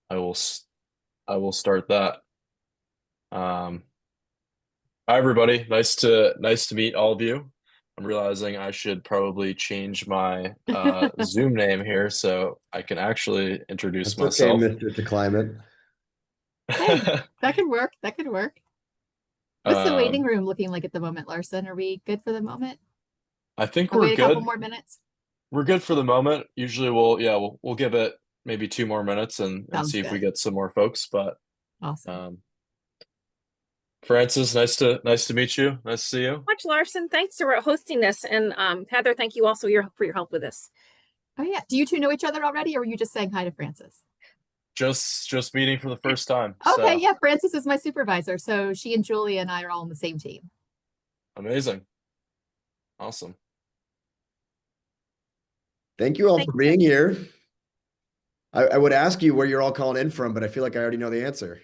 I will I will start that. Um, Hi everybody. Nice to meet all of you. I'm realizing I should probably change my Zoom name here so I can actually introduce That's okay, myself. Mr. To Climate. Hey, that could work. That could work. What's the waiting Um, room looking like at the moment, Larson? Are we good for the moment? I think I'll we're wait a couple good. more minutes. We're good for the moment. Usually we'll give it maybe 2 more minutes and Sounds see if we good. get some more folks. But Awesome. um, Francis, nice to meet you. Nice to see you. Much, Larson. Thanks for hosting this. And Heather, thank you also for your help with this. Oh yeah. Do you two know each other already, or were you just saying hi to Francis? Just meeting for the first time. Okay, So yeah. Francis is my supervisor, so she and Julia and I are all on the same team. amazing. Awesome. Thank you all Thank for being here. I would ask you where you're all calling in from, but I feel like I already know the answer.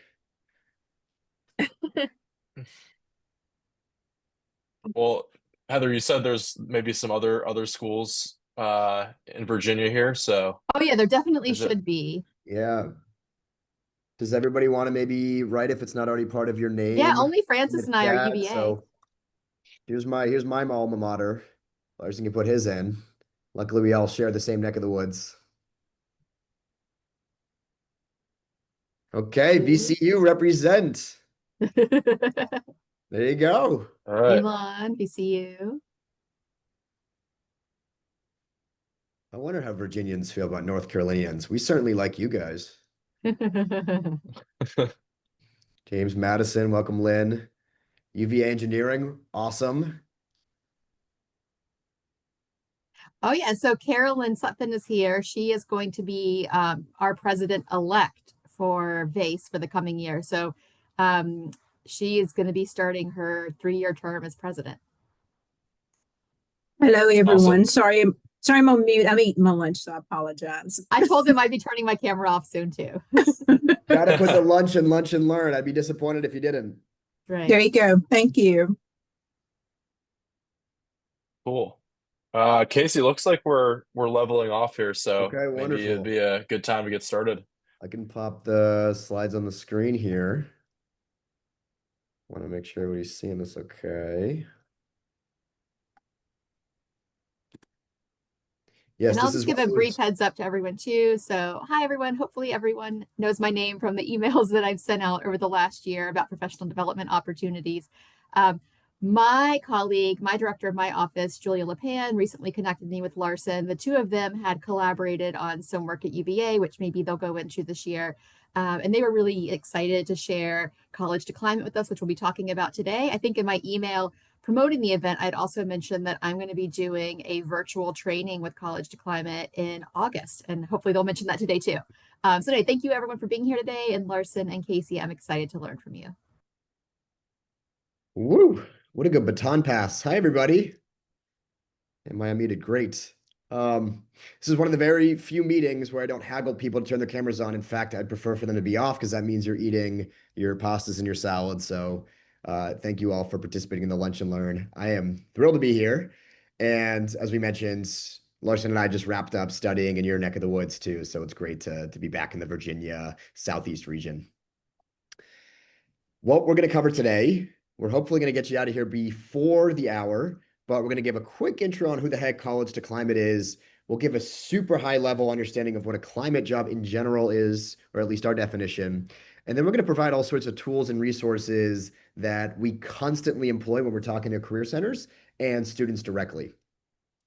Well, Heather, you said there's maybe some other schools in Virginia here. So Oh yeah, there definitely is it should be. Yeah. Does everybody want to maybe write if it's not already part of your Yeah, name only in Francis the and I are chat? UVA. So here's my alma mater. Larson can put his in. Luckily, we all share the same neck of the woods. Okay, VCU represent. There you go. all right? Elon, we see you. I wonder how Virginians feel about North Carolinians. We certainly like you guys. James Madison, welcome, Lynn. UVA Engineering, awesome. Oh yeah, so Carolyn Sutphin is here. She is going to be our president-elect for VACE for the coming year. So um, she is going to be starting her 3-year term as president. Hello, everyone. Awesome. Sorry, I'm on mute. I'm eating my lunch, so I apologize. I told them I'd be turning my camera off soon too. Gotta put the lunch and learn. I'd be disappointed if you didn't. Right. There you go. Thank you. Cool. Casey, looks like we're leveling off here, so Okay, maybe it'd wonderful. be a good time to get started. I can pop the slides on the screen here. Want to make sure everybody's seeing this okay. Yes, And I'll this just is give what a we brief would. heads up to everyone too. So, hi everyone. Hopefully everyone knows my name from the emails that I've sent out over the last year about professional development opportunities. My colleague, my director of my office, Julia LePan, recently connected me with Larson. The two of them had collaborated on some work at UVA, which maybe they'll go into this year. And they were really excited to share College to Climate with us, which we'll be talking about today. I think in my email promoting the event, I'd also mentioned that I'm going to be doing a virtual training with College to Climate in August, and hopefully they'll mention that today too. So anyway, thank you everyone for being here today, and Larson and Casey, I'm excited to learn from you. Woo! What a good baton pass. Hi, everybody. Am I unmuted? Great. This is one of the very few meetings where I don't haggle people to turn their cameras on. In fact, I'd prefer for them to be off because that means you're eating your pastas and your salad. So thank you all for participating in the Lunch and Learn. I am thrilled to be here. And as we mentioned, Larson and I just wrapped up studying in your neck of the woods too. So it's great to be back in the Virginia Southeast region. What we're going to cover today, we're hopefully going to get you out of here before the hour, but we're going to give a quick intro on who the heck College to Climate is. We'll give a super high level understanding of what a climate job in general is, or at least our definition. And then we're going to provide all sorts of tools and resources that we constantly employ when we're talking to career centers and students directly.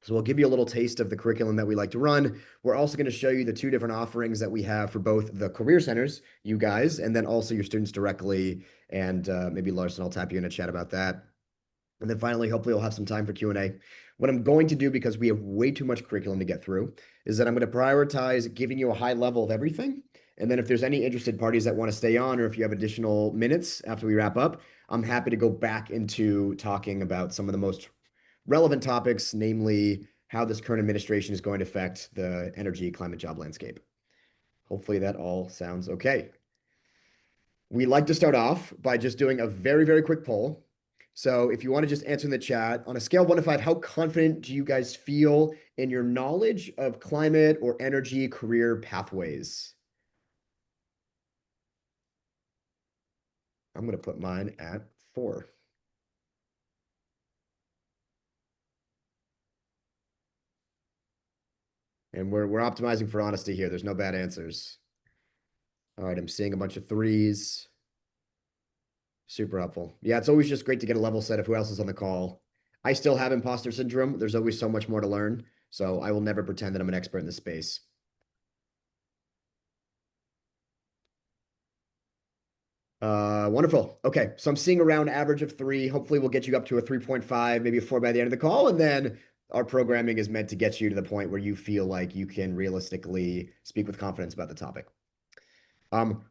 So we'll give you a little taste of the curriculum that we like to run. We're also going to show you the two different offerings that we have for both the career centers, you guys, and then also your students directly. And maybe Larson, I'll tap you in a chat about that. And then finally, hopefully we'll have some time for Q&A. What I'm going to do, because we have way too much curriculum to get through, is that I'm going to prioritize giving you a high level of everything. And then if there's any interested parties that want to stay on, or if you have additional minutes after we wrap up, I'm happy to go back into talking about some of the most relevant topics, namely how this current administration is going to affect the energy climate job landscape. Hopefully that all sounds okay. We like to start off by just doing a very, very quick poll. So if you want to just answer in the chat, on a scale of 1 to 5, how confident do you guys feel in your knowledge of climate or energy career pathways? I'm going to put mine at 4. And we're optimizing for honesty here. There's no bad answers. All right, I'm seeing a bunch of 3s. Super helpful. Yeah, it's always just great to get a level set of who else is on the call. I still have imposter syndrome. There's always so much more to learn. So I will never pretend that I'm an expert in this space. Wonderful. Okay, so I'm seeing around average of 3. Hopefully we'll get you up to a 3.5, maybe a 4 by the end of the call. And then our programming is meant to get you to the point where you feel like you can realistically speak with confidence about the topic.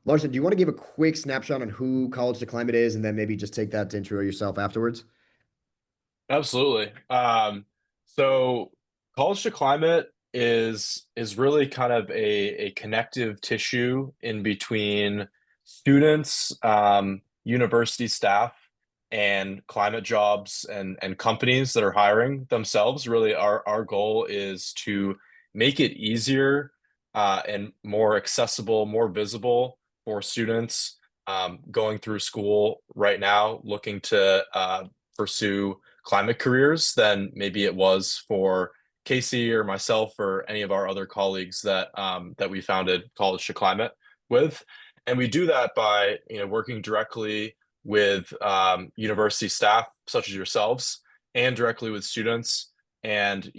Larsen, do you want to give a quick snapshot on who College to Climate is, and then maybe just take that to intro yourself afterwards? Absolutely. So College to Climate is really kind of a connective tissue in between students, university staff, and climate jobs and companies that are hiring themselves. Really, our goal is to make it easier and more accessible, more visible for students going through school right now, looking to pursue climate careers than maybe it was for Casey or myself or any of our other colleagues that we founded College to Climate with. And we do that by working directly with university staff such as yourselves and directly with students and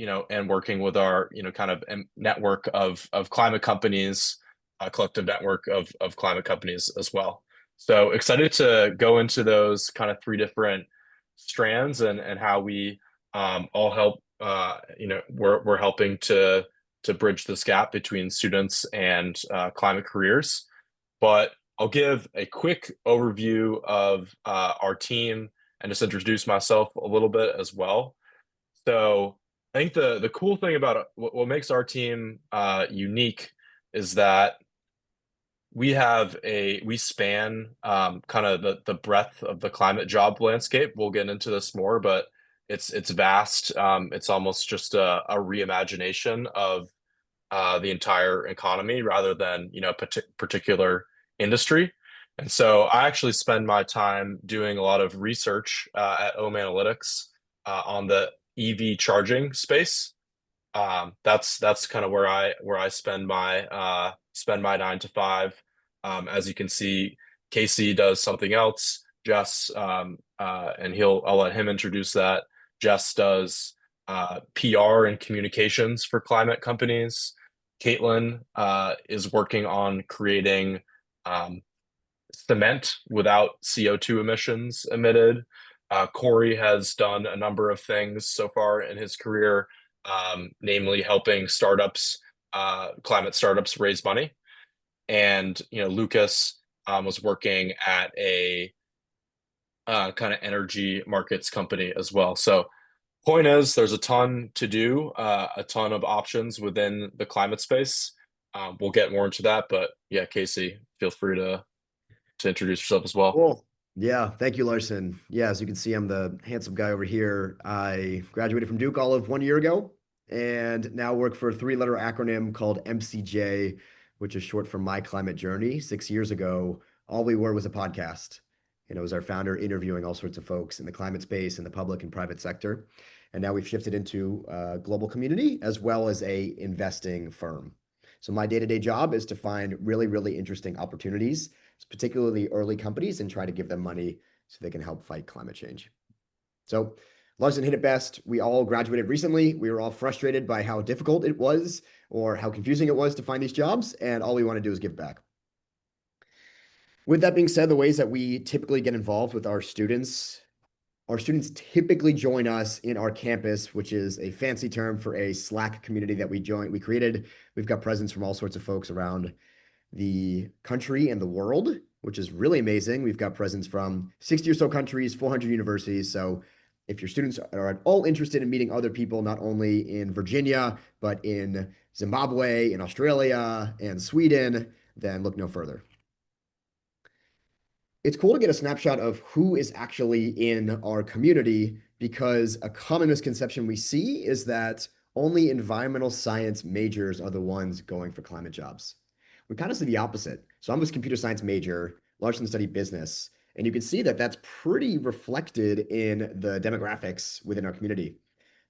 working with our kind of network of climate companies, a collective network of climate companies as well. So excited to go into those kind of 3 different strands and how we all help. We're helping to bridge this gap between students and climate careers. But I'll give a quick overview of our team and just introduce myself a little bit as well. So I think the cool thing about what makes our team unique is that we span kind of the breadth of the climate job landscape. We'll get into this more, but it's vast. It's almost just a reimagination of the entire economy rather than particular industry. And so I actually spend my time doing a lot of research at Ohm Analytics on the EV charging space. That's kind of where I spend my 9 to 5. As you can see, Casey does something else. Jess and I'll let him introduce that. Jess does PR and communications for climate companies. Caitlin is working on creating cement without CO2 emissions emitted. Corey has done a number of things so far in his career, namely helping climate startups raise money. And Lucas was working at a kind of energy markets company as well. So point is, there's a ton to do, a ton of options within the climate space. We'll get more into that, but yeah, Casey, feel free to introduce yourself as well. Cool. Yeah, thank you, Larsen. Yeah, as you can see, I'm the handsome guy over here. I graduated from Duke all of 1 year ago and now work for a 3-letter acronym called MCJ, which is short for My Climate Journey. 6 years ago, all we were was a podcast. It was our founder interviewing all sorts of folks in the climate space, in the public and private sector. And now we've shifted into a global community as well as a investing firm. So my day-to-day job is to find really, really interesting opportunities, particularly early companies, and try to give them money so they can help fight climate change. So Larsen hit it best. We all graduated recently. We were all frustrated by how difficult it was or how confusing it was to find these jobs, and all we want to do is give back. With that being said, the ways that we typically get involved with our students typically join us in our campus, which is a fancy term for a Slack community that we created. We've got presence from all sorts of folks around the country and the world, which is really amazing. We've got presence from 60 or so countries, 400 universities. So if your students are at all interested in meeting other people, not only in Virginia, but in Zimbabwe, in Australia, and Sweden, then look no further. It's cool to get a snapshot of who is actually in our community, because a common misconception we see is that only environmental science majors are the ones going for climate jobs. We kind of see the opposite. So I'm a computer science major, Larsen studied business, And you can see that that's pretty reflected in the demographics within our community.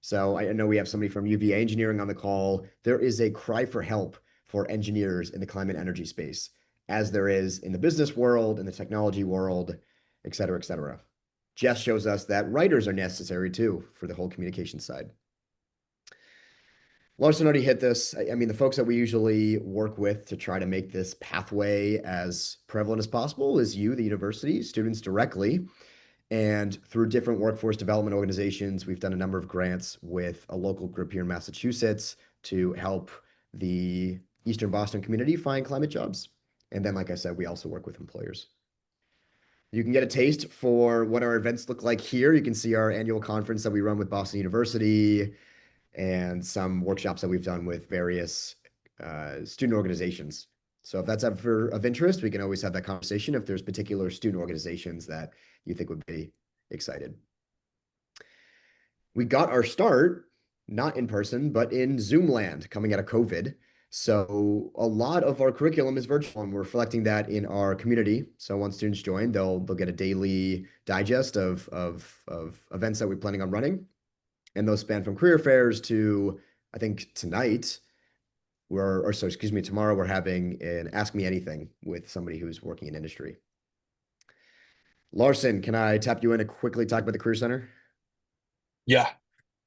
So I know we have somebody from UVA engineering on the call. There is a cry for help for engineers in the climate energy space, as there is in the business world, in the technology world, et cetera, et cetera. Jess shows us that writers are necessary too for the whole communication side. Larsen already hit this. I mean, the folks that we usually work with to try to make this pathway as prevalent as possible is you, the university, students directly. And through different workforce development organizations, we've done a number of grants with a local group here in Massachusetts to help the Eastern Boston community find climate jobs. And then, like I said, we also work with employers. You can get a taste for what our events look like here. You can see our annual conference that we run with Boston University and some workshops that we've done with various student organizations. So if that's ever of interest, we can always have that conversation if there's particular student organizations that you think would be excited. We got our start, not in person, but in Zoom land coming out of COVID. So a lot of our curriculum is virtual, and we're reflecting that in our community. So once students join, they'll get a daily digest of events that we're planning on running. And those span from career fairs to, I think tonight, tomorrow we're having an Ask Me Anything with somebody who's working in industry. Larsen, can I tap you in to quickly talk about the Career Center? Yeah.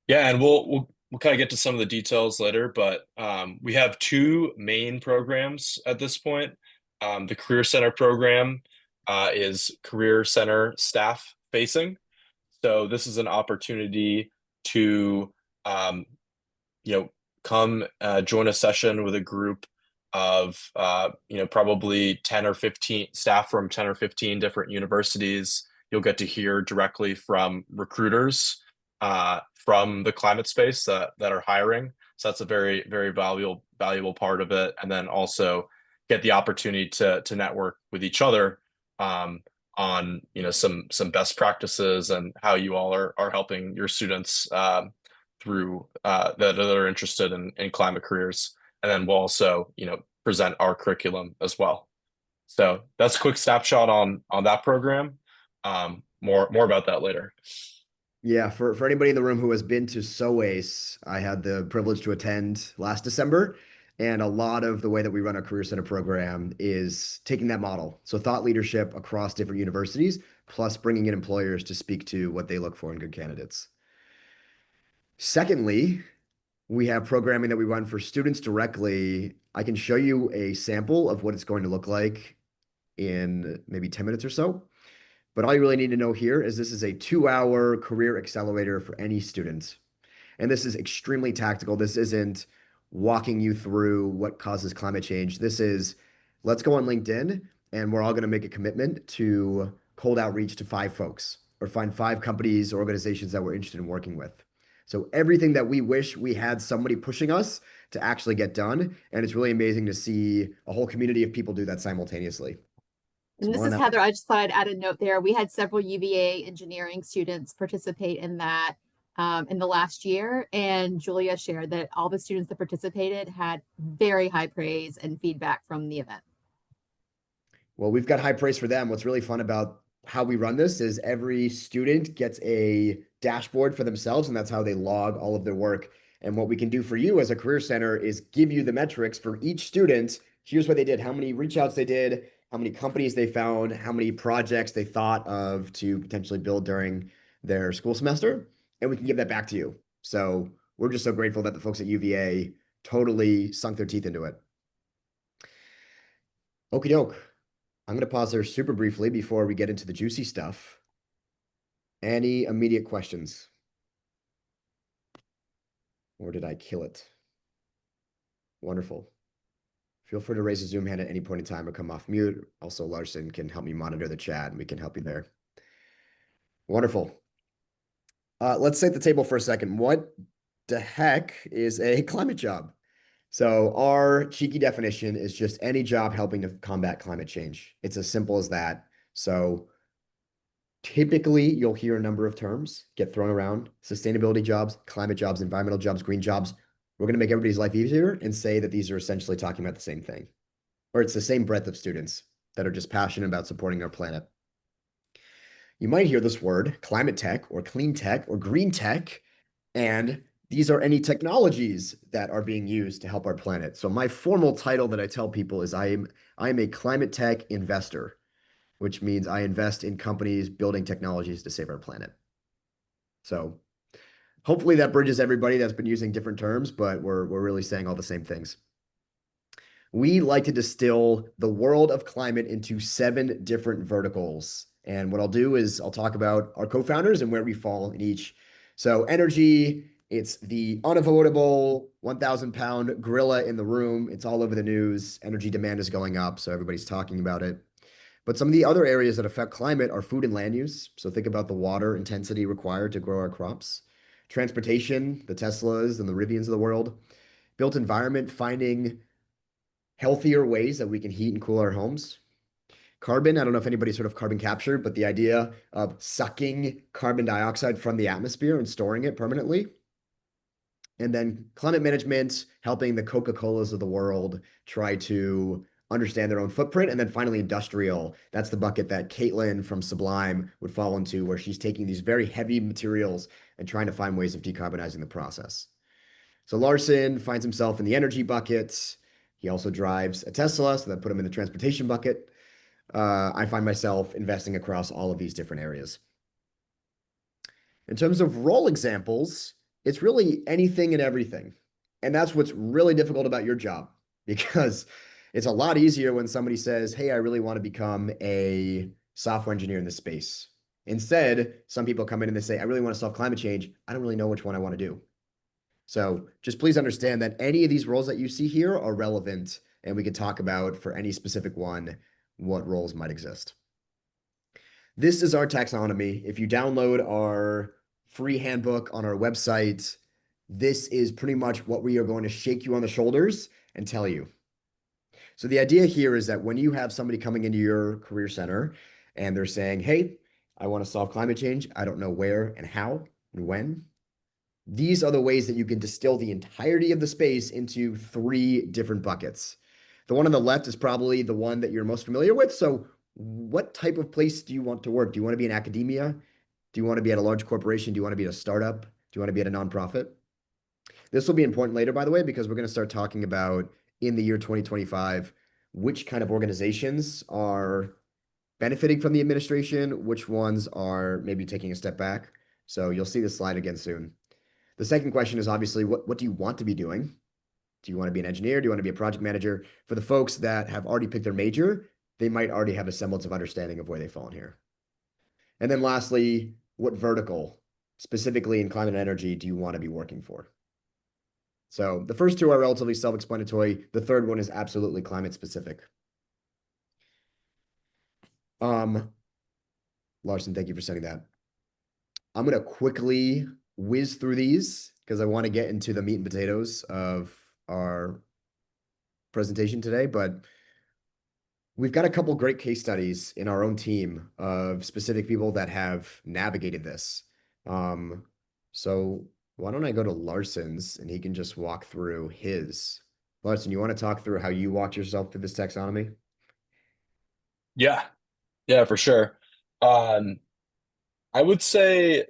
Yeah, and we'll kind of get to some of the details later, but we have two main programs at this point. The Career Center program is Career Center staff facing. So this is an opportunity to come join a session with a group of probably 10 or 15 staff from 10 or 15 different universities. You'll get to hear directly from recruiters from the climate space that are hiring. So that's a very, very valuable part of it. And then also get the opportunity to network with each other on some best practices and how you all are helping your students through that are interested in climate careers. And then we'll also present our curriculum as well. So that's a quick snapshot on that program. More about that later. Yeah, for anybody in the room who has been to SOACE, I had the privilege to attend last December. And a lot of the way that we run our Career Center program is taking that model. So thought leadership across different universities, plus bringing in employers to speak to what they look for in good candidates. Secondly, we have programming that we run for students directly. I can show you a sample of what it's going to look like in maybe 10 minutes or so. But all you really need to know here is this is a 2-hour career accelerator for any student. And this is extremely tactical. This isn't walking you through what causes climate change. This is, let's go on LinkedIn and we're all going to make a commitment to cold outreach to 5 folks or find 5 companies or organizations that we're interested in working with. So everything that we wish we had somebody pushing us to actually get done. And it's really amazing to see a whole community of people do that simultaneously. And this is Heather. I just thought I'd add a note there. We had several UVA engineering students participate in that in the last year. And Julia shared that all the students that participated had very high praise and feedback from the event. Well, we've got high praise for them. What's really fun about how we run this is every student gets a dashboard for themselves, and that's how they log all of their work. And what we can do for you as a career center is give you the metrics for each student. Here's what they did, how many reach outs they did, how many companies they found, how many projects they thought of to potentially build during their school semester. And we can give that back to you. So we're just so grateful that the folks at UVA totally sunk their teeth into it. Okie doke. I'm going to pause there super briefly before we get into the juicy stuff. Any immediate questions? Or did I kill it? Wonderful. Feel free to raise a Zoom hand at any point in time or come off mute. Also, Larsen can help me monitor the chat and we can help you there. Wonderful. Let's set the table for a second. What the heck is a climate job? So our cheeky definition is just any job helping to combat climate change. It's as simple as that. So typically you'll hear a number of terms get thrown around: sustainability jobs, climate jobs, environmental jobs, green jobs. We're going to make everybody's life easier and say that these are essentially talking about the same thing, or it's the same breadth of students that are just passionate about supporting our planet. You might hear this word, climate tech or clean tech or green tech, and these are any technologies that are being used to help our planet. So my formal title that I tell people is I am a climate tech investor, which means I invest in companies building technologies to save our planet. So hopefully that bridges everybody that's been using different terms, but we're really saying all the same things. We like to distill the world of climate into 7 different verticals. And what I'll do is I'll talk about our co-founders and where we fall in each. So energy, it's the unavoidable 1,000-pound gorilla in the room. It's all over the news. Energy demand is going up, so everybody's talking about it. But some of the other areas that affect climate are food and land use. So think about the water intensity required to grow our crops. Transportation, the Teslas and the Rivians of the world. Built environment, finding healthier ways that we can heat and cool our homes. Carbon, I don't know if anybody's heard of carbon capture, but the idea of sucking carbon dioxide from the atmosphere and storing it permanently. And then climate management, helping the Coca-Colas of the world try to understand their own footprint. And then finally, industrial. That's the bucket that Caitlin from Sublime would fall into, where she's taking these very heavy materials and trying to find ways of decarbonizing the process. So Larsen finds himself in the energy bucket. He also drives a Tesla, so that put him in the transportation bucket. I find myself investing across all of these different areas. In terms of role examples, it's really anything and everything. And that's what's really difficult about your job, because it's a lot easier when somebody says, hey, I really want to become a software engineer in this space. Instead, some people come in and they say, I really want to solve climate change. I don't really know which one I want to do. So just please understand that any of these roles that you see here are relevant, and we could talk about for any specific one what roles might exist. This is our taxonomy. If you download our free handbook on our website, this is pretty much what we are going to shake you on the shoulders and tell you. So the idea here is that when you have somebody coming into your career center and they're saying, hey, I want to solve climate change, I don't know where and how and when, these are the ways that you can distill the entirety of the space into 3 different buckets. The one on the left is probably the one that you're most familiar with. So what type of place do you want to work? Do you want to be in academia? Do you want to be at a large corporation? Do you want to be at a startup? Do you want to be at a nonprofit? This will be important later, by the way, because we're going to start talking about in the year 2025, which kind of organizations are benefiting from the administration, which ones are maybe taking a step back. So you'll see this slide again soon. The second question is obviously, what do you want to be doing? Do you want to be an engineer? Do you want to be a project manager? For the folks that have already picked their major, they might already have a semblance of understanding of where they fall in here. And then lastly, what vertical, specifically in climate and energy, do you want to be working for? So the first 2 are relatively self-explanatory. The third one is absolutely climate specific. Larsen, thank you for sending that. I'm going to quickly whiz through these because I want to get into the meat and potatoes of our presentation today, but we've got a couple great case studies in our own team of specific people that have navigated this. So why don't I go to Larsen's and he can just walk through his. Larsen, you want to talk through how you walked yourself through this taxonomy? Yeah, for sure. I would say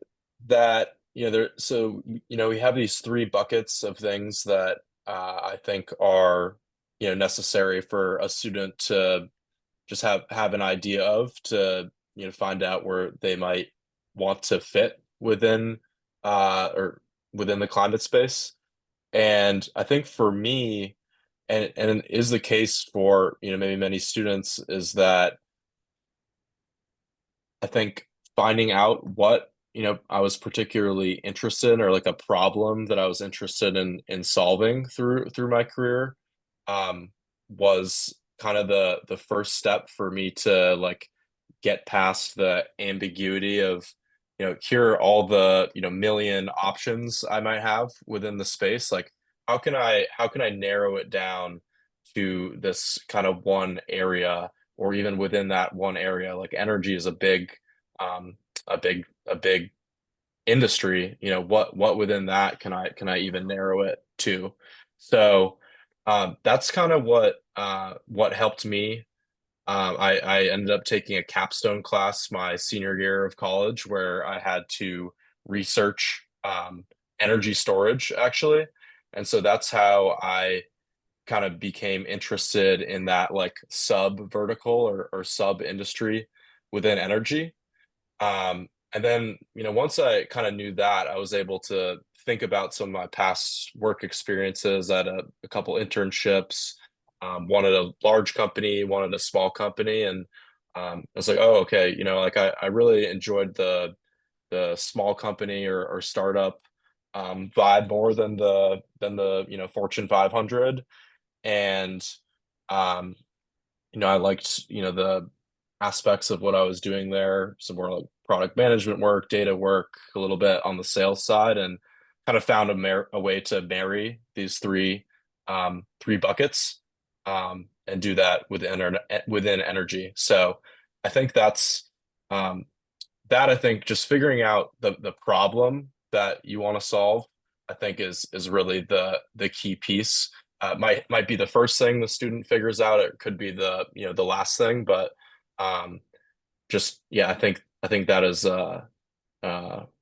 that, we have these 3 buckets of things that I think are, necessary for a student to just have an idea of, to, find out where they might want to fit within or within the climate space. And I think for me, and is the case for, maybe many students, is that I think finding out what, I was particularly interested in, or like a problem that I was interested in solving through my career, was kind of the first step for me to like get past the ambiguity of, here are all the, million options I might have within the space. Like, how can I narrow it down to this kind of one area, or even within that one area? Like energy is um, a big industry. What within that can I even narrow it to? So that's kind of what helped me I ended up taking a capstone class my senior year of college where I had to research energy storage actually. And so that's how I kind of became interested in that like sub vertical or sub industry within energy. And then, once I kind of knew that, I was able to think about some of my past work experiences at a couple internships, one at a large company, one at a small company. And I was like, oh, okay, like I really enjoyed the small company or startup vibe more than the Fortune 500. And um, I liked, the aspects of what I was doing there, some more like product management work, data work, a little bit on the sales side, and kind of found a way to marry these three buckets and do that within energy. So I think um, I think just figuring out the problem that you want to solve, I think is really the key piece. Might be the first thing the student figures out. It could be the last thing, but um, just yeah, I think that is a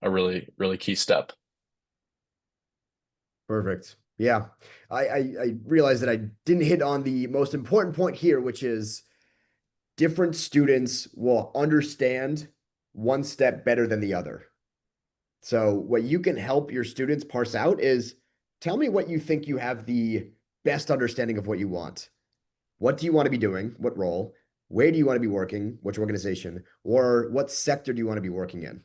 really key step. Perfect. Yeah. I realized that I didn't hit on the most important point here, which is different students will understand one step better than the other. So what you can help your students parse out is tell me what you think you have the best understanding of what you want. What do you want to be doing? What role? Where do you want to be working? Which organization? Or what sector do you want to be working in?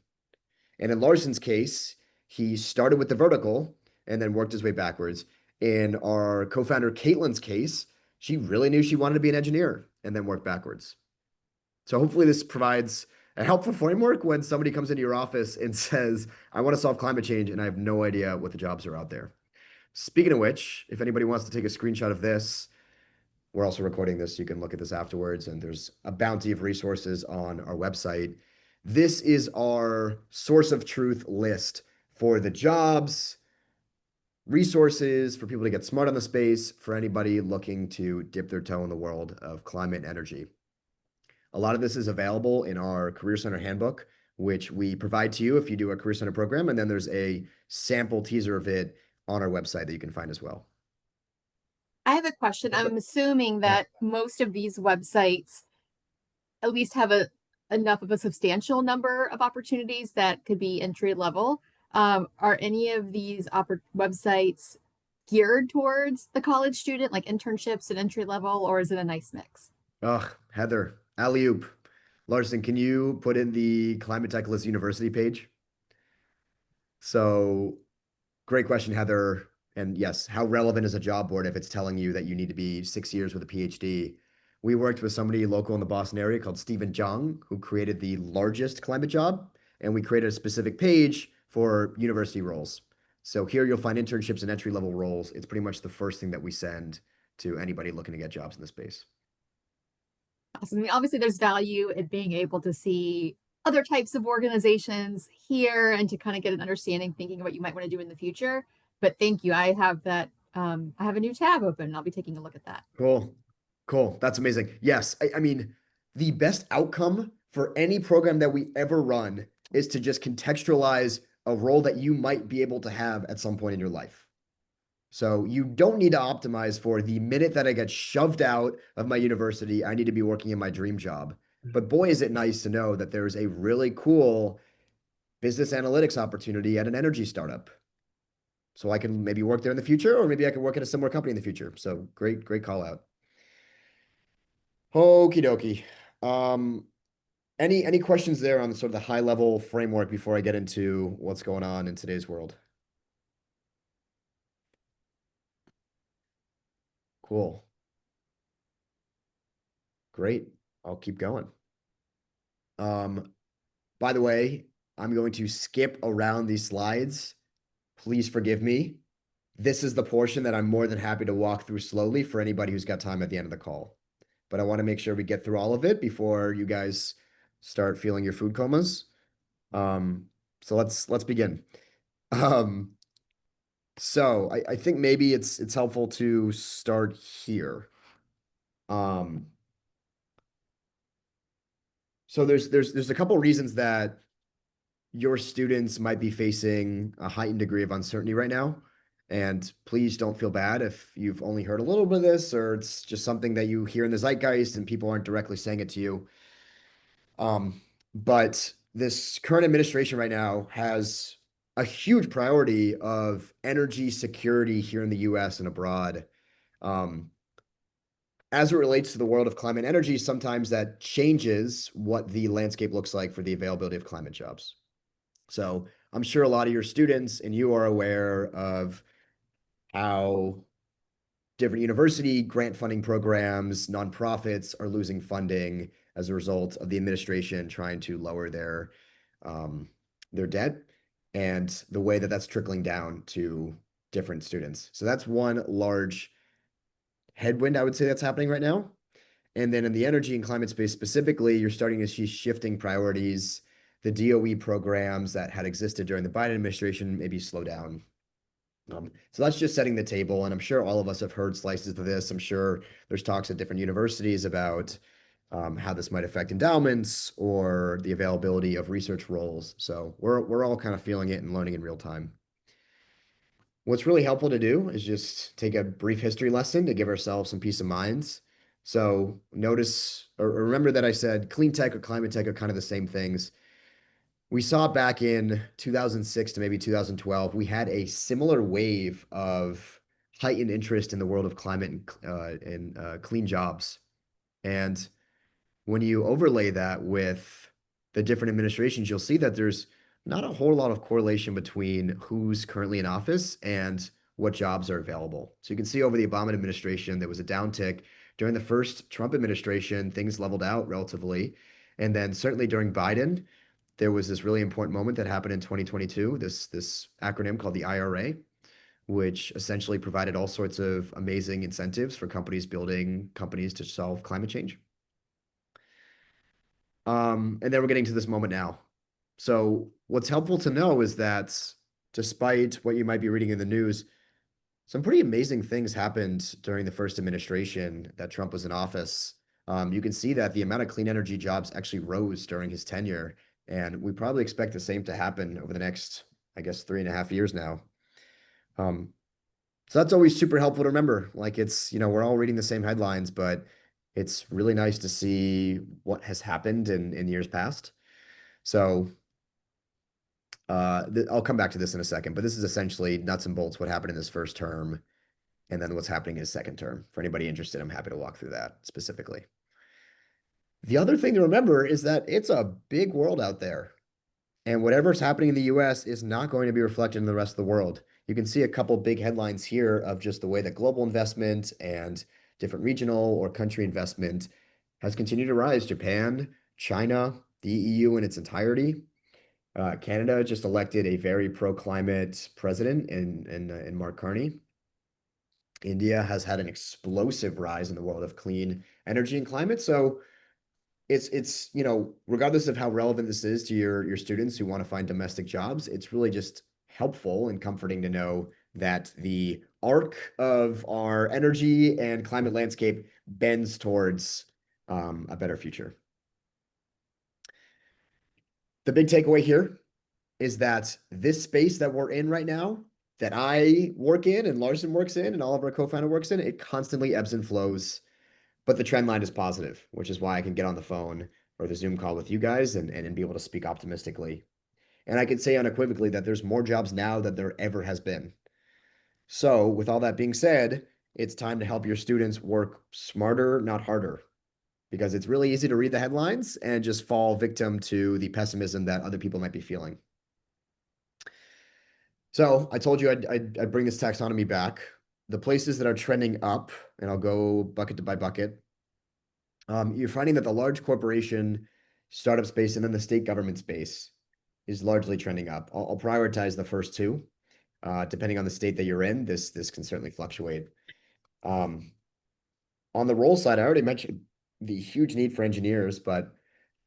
And in Larsen's case, he started with the vertical and then worked his way backwards. In our co-founder Caitlin's case, she really knew she wanted to be an engineer and then worked backwards. So hopefully this provides a helpful framework when somebody comes into your office and says, I want to solve climate change and I have no idea what the jobs are out there. Speaking of which, if anybody wants to take a screenshot of this, we're also recording this. You can look at this afterwards, and there's a bounty of resources on our website. This is our source of truth list for the jobs, resources for people to get smart on the space, for anybody looking to dip their toe in the world of climate and energy. A lot of this is available in our Career Center handbook, which we provide to you if you do a Career Center program. And then there's a sample teaser of it on our website that you can find as well. I have a question. I'm assuming that most of these websites at least have enough of a substantial number of opportunities that could be entry level. Are any of these websites geared towards the college student, like internships and entry level, or is it a nice mix? Ugh, Heather, alley-oop. Larsen, can you put in the Climate Tech List University page? So great question, Heather. And yes, how relevant is a job board if it's telling you that you need to be 6 years with a PhD? We worked with somebody local in the Boston area called Stephen Jung, who created the largest climate job, and we created a specific page for university roles. So here you'll find internships and entry-level roles. It's pretty much the first thing that we send to anybody looking to get jobs in the space. Awesome. I mean, obviously, there's value in being able to see other types of organizations here and to kind of get an understanding, thinking of what you might want to do in the future. But thank you. I have that. I have a new tab open, and I'll be taking a look at that. Cool. Cool. That's amazing. Yes. I mean, the best outcome for any program that we ever run is to just contextualize a role that you might be able to have at some point in your life. So you don't need to optimize for the minute that I get shoved out of my university, I need to be working in my dream job. But boy, is it nice to know that there's a really cool business analytics opportunity at an energy startup. So I can maybe work there in the future, or maybe I can work at a similar company in the future. So great call out. Okie dokie. Any questions there on sort of the high level framework before I get into what's going on in today's world? Cool. Great. I'll keep going. By the way, I'm going to skip around these slides. Please forgive me. This is the portion that I'm more than happy to walk through slowly for anybody who's got time at the end of the call. But I want to make sure we get through all of it before you guys start feeling your food comas. So let's begin. So I think maybe it's helpful to start here. So there's a couple reasons that your students might be facing a heightened degree of uncertainty right now. And please don't feel bad if you've only heard a little bit of this or it's just something that you hear in the zeitgeist and people aren't directly saying it to you. But this current administration right now has a huge priority of energy security here in the US and abroad. Um, as it relates to the world of climate energy, sometimes that changes what the landscape looks like for the availability of climate jobs. So I'm sure a lot of your students and you are aware of how different university grant funding programs, nonprofits are losing funding as a result of the administration trying to lower their debt and the way that that's trickling down to different students. So that's one large headwind I would say that's happening right now. And then in the energy and climate space specifically, you're starting to see shifting priorities. The DOE programs that had existed during the Biden administration maybe slow down. So that's just setting the table. And I'm sure all of us have heard slices of this. I'm sure there's talks at different universities about how this might affect endowments or the availability of research roles. So we're all kind of feeling it and learning in real time. What's really helpful to do is just take a brief history lesson to give ourselves some peace of minds. So notice or remember that I said clean tech or climate tech are kind of the same things. We saw back in 2006 to maybe 2012, we had a similar wave of heightened interest in the world of climate and clean jobs. And when you overlay that with the different administrations, you'll see that there's not a whole lot of correlation between who's currently in office and what jobs are available. So you can see over the Obama administration, there was a downtick. During the first Trump administration, things leveled out relatively. And then certainly during Biden, there was this really important moment that happened in 2022, this acronym called the IRA, which essentially provided all sorts of amazing incentives for companies building companies to solve climate change. And then we're getting to this moment now. So what's helpful to know is that despite what you might be reading in the news, some pretty amazing things happened during the first administration that Trump was in office. You can see that the amount of clean energy jobs actually rose during his tenure, and we probably expect the same to happen over the next, I guess, 3.5 years now. So that's always super helpful to remember. Like it's, we're all reading the same headlines, but it's really nice to see what has happened in years past. So I'll come back to this in a second, but this is essentially nuts and bolts what happened in this first term and then what's happening in his second term. For anybody interested, I'm happy to walk through that specifically. The other thing to remember is that it's a big world out there. And whatever's happening in the US is not going to be reflected in the rest of the world. You can see a couple big headlines here of just the way that global investment and different regional or country investment has continued to rise. Japan, China, the EU in its entirety. Canada just elected a very pro-climate president in Mark Carney. India has had an explosive rise in the world of clean energy and climate. So it's regardless of how relevant this is to your students who want to find domestic jobs, it's really just helpful and comforting to know that the arc of our energy and climate landscape bends towards a better future. The big takeaway here is that this space that we're in right now, that I work in and Larsen works in and all of our co-founder works in, it constantly ebbs and flows. But the trend line is positive, which is why I can get on the phone or the Zoom call with you guys and be able to speak optimistically. And I can say unequivocally that there's more jobs now than there ever has been. So with all that being said, it's time to help your students work smarter, not harder, because it's really easy to read the headlines and just fall victim to the pessimism that other people might be feeling. So I told you I'd bring this taxonomy back. The places that are trending up, and I'll go bucket by bucket. You're finding that the large corporation startup space and then the state government space is largely trending up. I'll prioritize the first two. Depending on the state that you're in, this can certainly fluctuate. On the role side, I already mentioned the huge need for engineers, but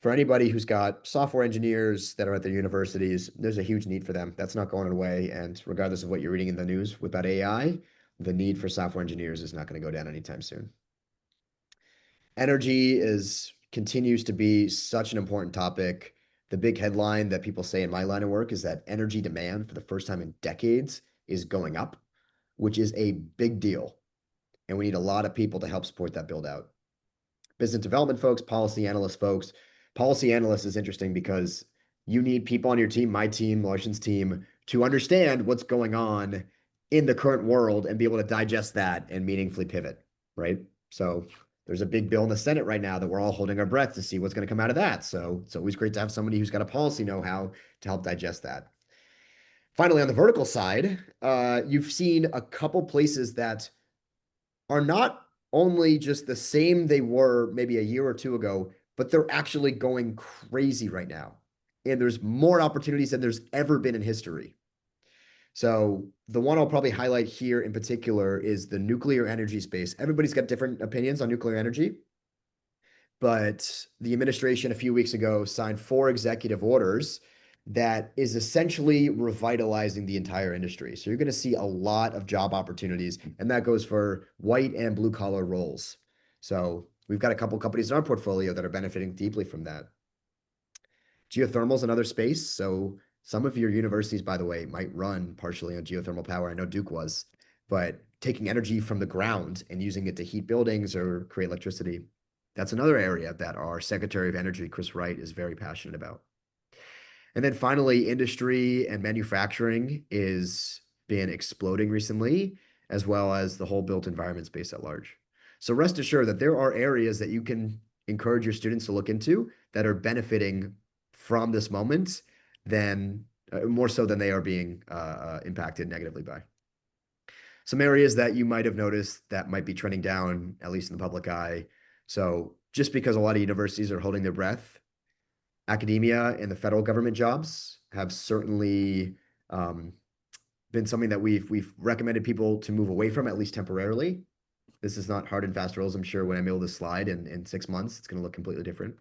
for anybody who's got software engineers that are at their universities, there's a huge need for them. That's not going away. And regardless of what you're reading in the news about AI, the need for software engineers is not going to go down anytime soon. Energy is continues to be such an important topic. The big headline that people say in my line of work is that energy demand for the first time in decades is going up, which is a big deal. And we need a lot of people to help support that build out. Business development folks, policy analyst folks. Policy analyst is interesting because you need people on your team, my team, Larsen's team, to understand what's going on in the current world and be able to digest that and meaningfully pivot, right? So there's a big bill in the Senate right now that we're all holding our breath to see what's going to come out of that. So it's always great to have somebody who's got a policy know-how to help digest that. Finally, on the vertical side, you've seen a couple places that are not only just the same they were maybe a year or two ago, but they're actually going crazy right now. And there's more opportunities than there's ever been in history. So the one I'll probably highlight here in particular is the nuclear energy space. Everybody's got different opinions on nuclear energy, but the administration a few weeks ago signed 4 executive orders that is essentially revitalizing the entire industry. So you're going to see a lot of job opportunities, and that goes for white and blue collar roles. So we've got a couple companies in our portfolio that are benefiting deeply from that. Geothermal is another space. So some of your universities, by the way, might run partially on geothermal power. I know Duke was, but taking energy from the ground and using it to heat buildings or create electricity, that's another area that our Secretary of Energy, Chris Wright, is very passionate about. And then finally, industry and manufacturing is been exploding recently, as well as the whole built environment space at large. So rest assured that there are areas that you can encourage your students to look into that are benefiting from this moment than more so than they are being impacted negatively by. Some areas that you might have noticed that might be trending down, at least in the public eye. So just because a lot of universities are holding their breath, academia and the federal government jobs have certainly been something that we've recommended people to move away from, at least temporarily. This is not hard and fast rules. I'm sure when I mill this slide in 6 months, it's going to look completely different.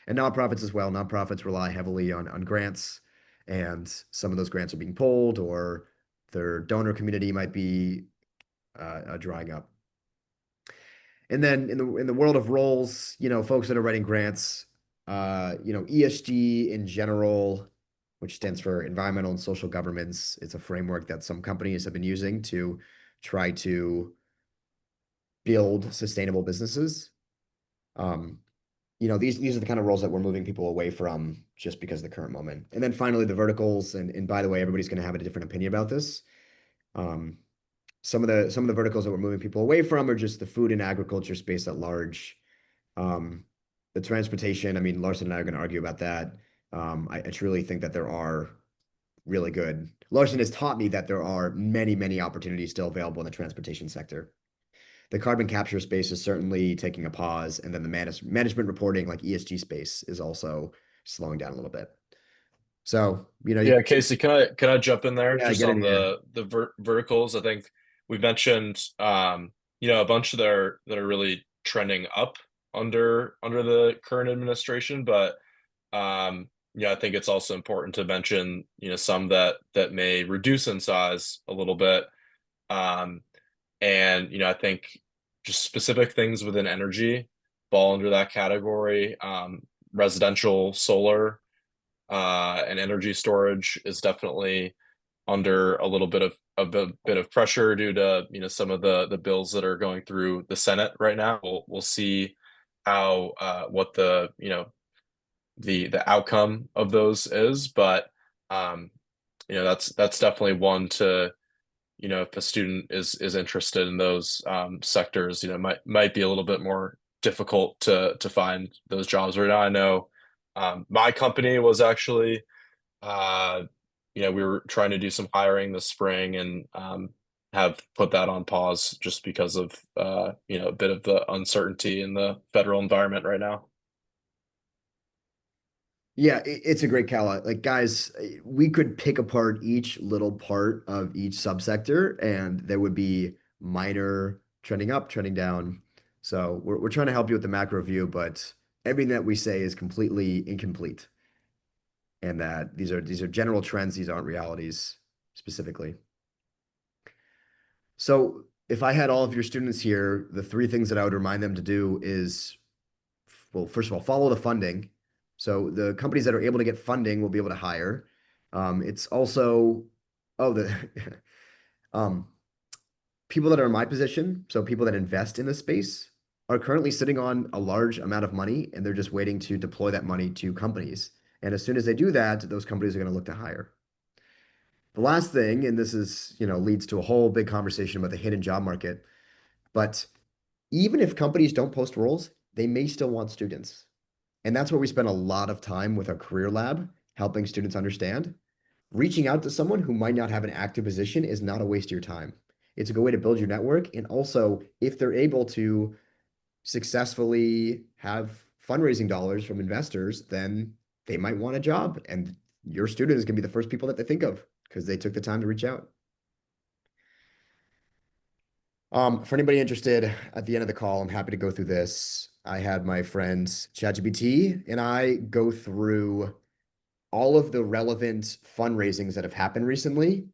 And nonprofits as well. Nonprofits rely heavily on grants, and some of those grants are being pulled, or their donor community might be drying up. And then in the world of roles, folks that are writing grants, ESG in general, which stands for environmental and social governance, it's a framework that some companies have been using to try to build sustainable businesses. These are the kind of roles that we're moving people away from just because of the current moment. And then finally, the verticals, and by the way, everybody's going to have a different opinion about this. Some of the verticals that we're moving people away from are just the food and agriculture space at large. The transportation, I mean, Larsen and I are going to argue about that. I truly think that there are really good. Larsen has taught me that there are many, many opportunities still available in the transportation sector. The carbon capture space is certainly taking a pause, and then the management reporting, like ESG space, is also slowing down a little bit. So, Yeah, Casey, can I jump in there just get in on here. the verticals? I think we mentioned a bunch that are really trending up under the current administration, but I think it's also important to mention some that may reduce in size a little bit. And I think just specific things within energy fall under that category. Residential solar and energy storage is definitely under a little bit of pressure due to some of the bills that are going through the Senate right now. We'll see how what the outcome of those is, but that's definitely one to if a student is interested in those sectors, might be a little bit more difficult to find those jobs right now. I know my company was actually we were trying to do some hiring this spring and have put that on pause just because of a bit of the uncertainty in the federal environment right now. Yeah, it's a great call. Like, guys, we could pick apart each little part of each subsector, and there would be minor trending up, trending down. So we're trying to help you with the macro view, but everything that we say is completely incomplete, and that these are general trends. These aren't realities specifically. So if I had all of your students here, the 3 things that I would remind them to do is well, first of all, follow the funding. So the companies that are able to get funding will be able to hire. It's also, oh, the um, people that are in my position, so people that invest in this space, are currently sitting on a large amount of money and they're just waiting to deploy that money to companies. And as soon as they do that, those companies are going to look to hire. The last thing, and this is, leads to a whole big conversation about the hidden job market, but even if companies don't post roles, they may still want students. And that's where we spend a lot of time with our career lab, helping students understand. Reaching out to someone who might not have an active position is not a waste of your time. It's a good way to build your network. And also, if they're able to successfully have fundraising dollars from investors, then they might want a job. And your student is going to be the first people that they think of because they took the time to reach out. For anybody interested, at the end of the call, I'm happy to go through this. I had my friends ChatGPT and I go through all of the relevant fundraisings that have happened recently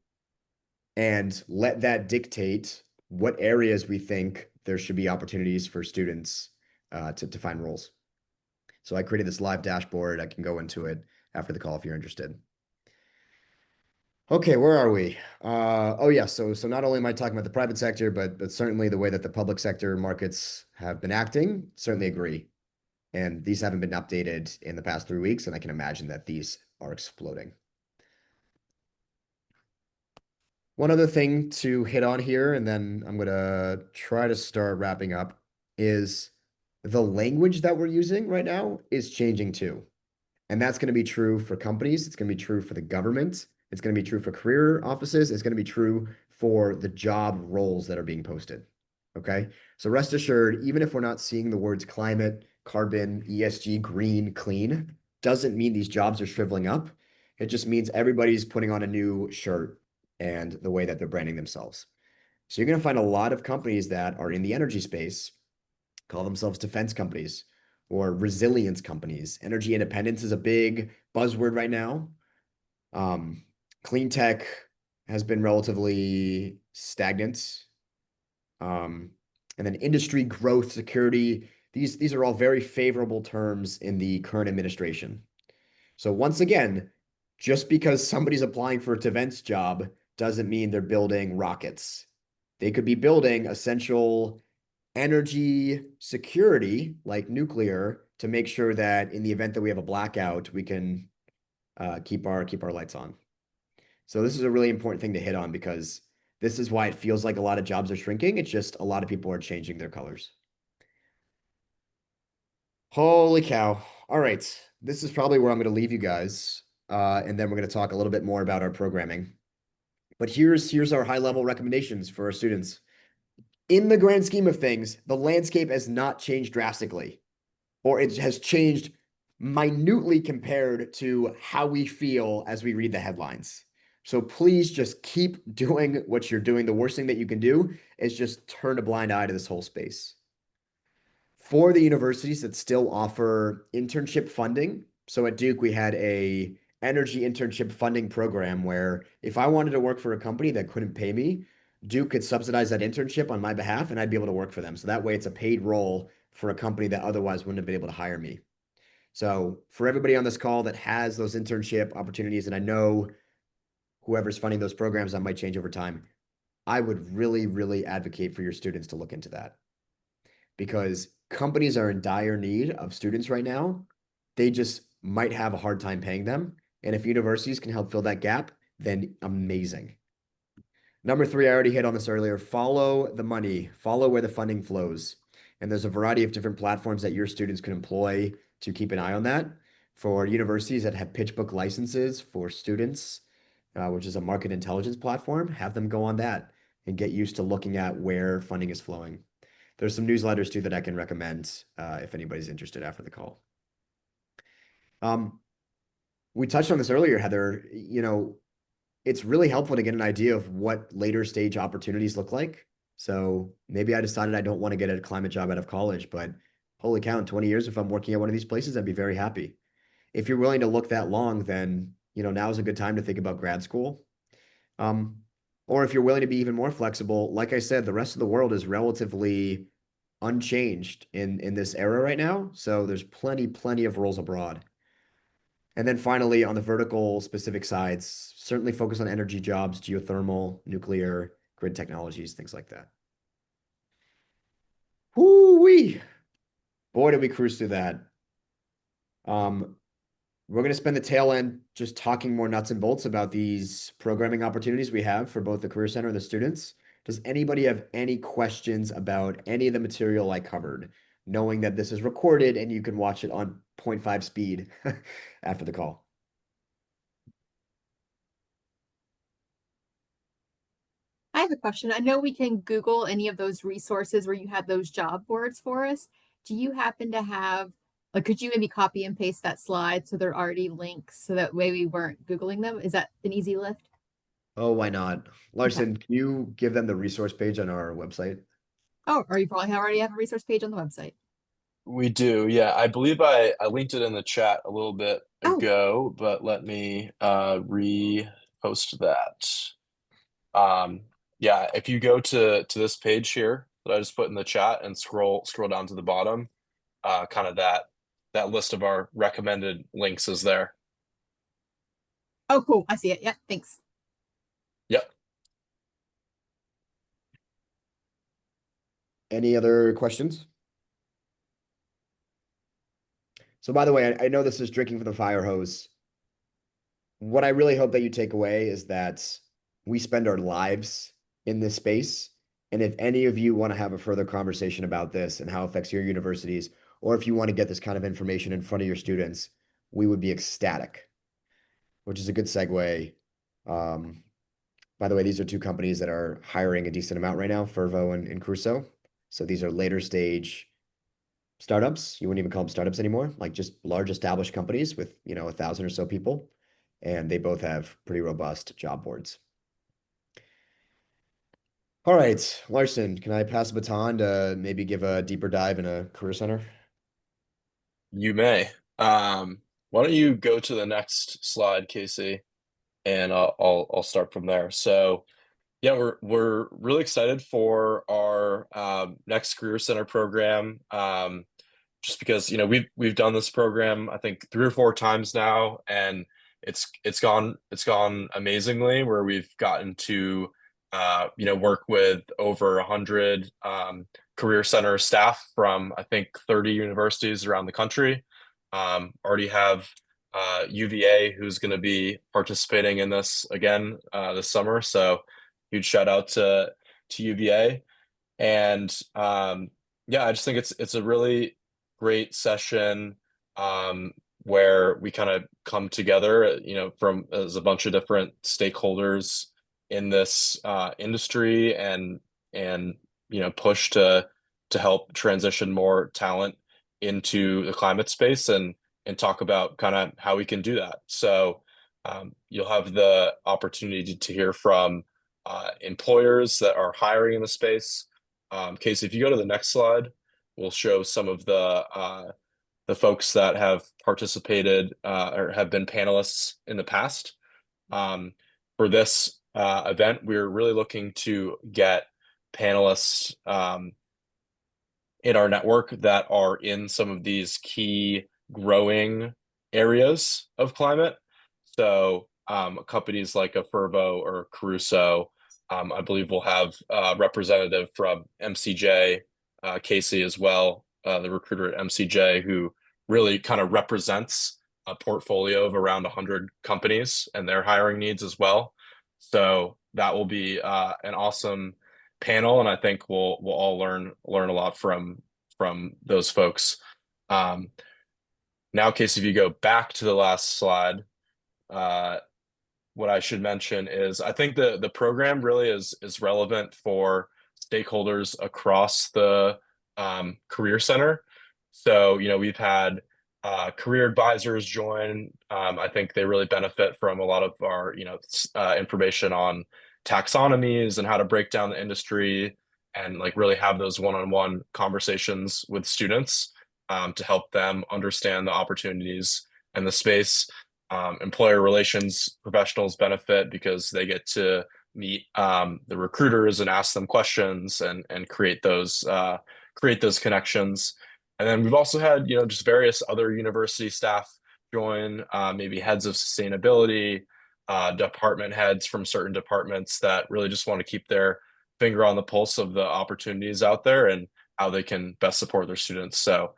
and let that dictate what areas we think there should be opportunities for students to find roles. So I created this live dashboard. I can go into it after the call if you're interested. Okay, where are we? Oh yeah, so not only am I talking about the private sector, but certainly the way that the public sector markets have been acting, certainly agree. And these haven't been updated in the past 3 weeks, and I can imagine that these are exploding. One other thing to hit on here, and then I'm gonna try to start wrapping up, is the language that we're using right now is changing too. And that's going to be true for companies. It's going to be true for the government. It's going to be true for career offices. It's going to be true for the job roles that are being posted. Okay. So rest assured, even if we're not seeing the words climate, carbon, ESG, green, clean, doesn't mean these jobs are shriveling up. It just means everybody's putting on a new shirt and the way that they're branding themselves. So you're going to find a lot of companies that are in the energy space call themselves defense companies or resilience companies. Energy independence is a big buzzword right now. Clean tech has been relatively stagnant. And then industry growth, security, these are all very favorable terms in the current administration. So once again, just because somebody's applying for a defense job doesn't mean they're building rockets. They could be building essential energy security, like nuclear, to make sure that in the event that we have a blackout, we can keep our lights on. So this is a really important thing to hit on because this is why it feels like a lot of jobs are shrinking. It's just a lot of people are changing their colors. Holy cow. All right. This is probably where I'm going to leave you guys. And then we're going to talk a little bit more about our programming. But here's our high level recommendations for our students. In the grand scheme of things, the landscape has not changed drastically, or it has changed minutely compared to how we feel as we read the headlines. So please just keep doing what you're doing. The worst thing that you can do is just turn a blind eye to this whole space. For the universities that still offer internship funding, so at Duke, we had a energy internship funding program where if I wanted to work for a company that couldn't pay me, Duke could subsidize that internship on my behalf and I'd be able to work for them. So that way it's a paid role for a company that otherwise wouldn't have been able to hire me. So for everybody on this call that has those internship opportunities, and I know whoever's funding those programs, that might change over time, I would really, really advocate for your students to look into that because companies are in dire need of students right now. They just might have a hard time paying them. And if universities can help fill that gap, then amazing. Number 3, I already hit on this earlier. Follow the money, follow where the funding flows. And there's a variety of different platforms that your students can employ to keep an eye on that. For universities that have PitchBook licenses for students, which is a market intelligence platform, have them go on that and get used to looking at where funding is flowing. There's some newsletters too that I can recommend if anybody's interested after the call. We touched on this earlier, Heather. It's really helpful to get an idea of what later stage opportunities look like. So maybe I decided I don't want to get a climate job out of college, but holy cow, in 20 years, if I'm working at one of these places, I'd be very happy. If you're willing to look that long, then now is a good time to think about grad school. Or if you're willing to be even more flexible, like I said, the rest of the world is relatively unchanged in this era right now. So there's plenty of roles abroad. And then finally, on the vertical specific sides, certainly focus on energy jobs, geothermal, nuclear, grid technologies, things like that. Whoo-wee! Boy, did we cruise through that. We're going to spend the tail end just talking more nuts and bolts about these programming opportunities we have for both the Career Center and the students. Does anybody have any questions about any of the material I covered, knowing that this is recorded and you can watch it on 0.5 speed after the call? I have a question. I know we can Google any of those resources where you had those job boards for us. Do you happen to have, like, could you maybe copy and paste that slide so they're already links so that way we weren't Googling them? Is that an easy lift? Oh, why not? Okay. Larson, can you give them the resource page on our website? Oh, or you probably already have a resource page on the website. We do, yeah. I believe I linked it in the chat a little bit Oh, ago, but let me repost that. Yeah, if you go to this page here that I just put in the chat and scroll down to the bottom, kind of that list of our recommended links is there. oh, cool. I see it. Yeah, thanks. Yep. Any other questions? So by the way, I know this is drinking from the fire hose. What I really hope that you take away is that we spend our lives in this space. And if any of you want to have a further conversation about this and how it affects your universities, or if you want to get this kind of information in front of your students, we would be ecstatic, which is a good segue. By the way, these are two companies that are hiring a decent amount right now, Fervo and Crusoe. So these are later stage startups. You wouldn't even call them startups anymore, like just large established companies with, 1,000 or so people. And they both have pretty robust job boards. All right, Larson, can I pass the baton to maybe give a deeper dive in a career center? You may. Why don't you go to the next slide, Casey, and I'll start from there. So yeah, we're really excited for our next Career Center program. Just because we've done this program I think 3 or 4 times now, and it's gone amazingly, where we've gotten to work with over 100 Career Center staff from I think 30 universities around the country. Already have UVA who's going to be participating in this again this summer, so huge shout out to UVA. And yeah, I just think it's a really great session where we kind of come together, from as a bunch of different stakeholders in this industry, and push to help transition more talent into the climate space, and talk about kind of how we can do that. So you'll have the opportunity to hear from employers that are hiring in the space. Casey, if you go to the next slide, we'll show some of the folks that have participated or have been panelists in the past. For this event, we're really looking to get panelists in our network that are in some of these key growing areas of climate. So companies like a Fervo or Crusoe, I believe we'll have a representative from MCJ, Casey as well, the recruiter at MCJ, who really kind of represents a portfolio of around 100 companies and their hiring needs as well. So that will be an awesome panel, and I think we'll all learn a lot from those folks. Now, Casey, if you go back to the last slide, what I should mention is I think the program really is relevant for stakeholders across the Career Center. So we've had career advisors join. I think they really benefit from a lot of our information on taxonomies and how to break down the industry, and like really have those one-on-one conversations with students to help them understand the opportunities and the space. Employer relations professionals benefit because they get to meet the recruiters and ask them questions, and create those create those connections. And then we've also had, just various other university staff join, maybe heads of sustainability, department heads from certain departments that really just want to keep their finger on the pulse of the opportunities out there and how they can best support their students. So